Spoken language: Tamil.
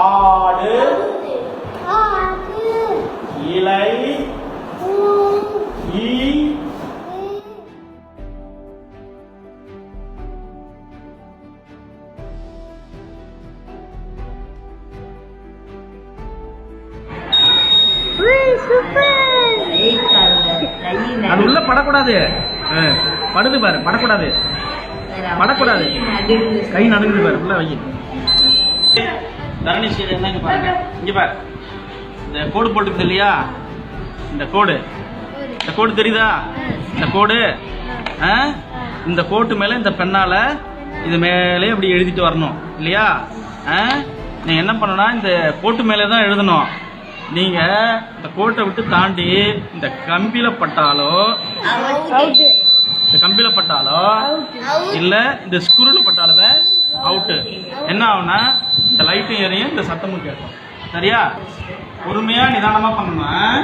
ஆடு இலை ஈ அது உள்ள படக்கூடாது. படுது பாரு, படக்கூடாது, படக்கூடாது. கை நடுங்குது பாரு, உள்ள வை. தரணி சீரை என்னங்க பாருங்க, இங்க பாரு. இந்த கோடு போட்டுக்குது இல்லையா, இந்த கோடு, இந்த கோடு தெரியுதா? இந்த கோடு, இந்த கோட்டு மேல இந்த பெண்ணால இது மேலே இப்படி எழுதிட்டு வரணும் இல்லையா? நீங்க என்ன பண்ணணும்னா இந்த கோட்டு மேலே தான் எழுதணும். நீங்க இந்த கோட்டை விட்டு தாண்டி இந்த கம்பியில பட்டாலோ, இந்த கம்பியில பட்டாலோ இல்ல இந்த ஸ்க்ரூல பட்டாலுமே அவுட்டு. என்ன ஆகும்னா இந்த லைட்டும் எரியும், இந்த சத்தமும் கேட்கும். சரியா? பொறுமையா நிதானமா பண்ணணும்.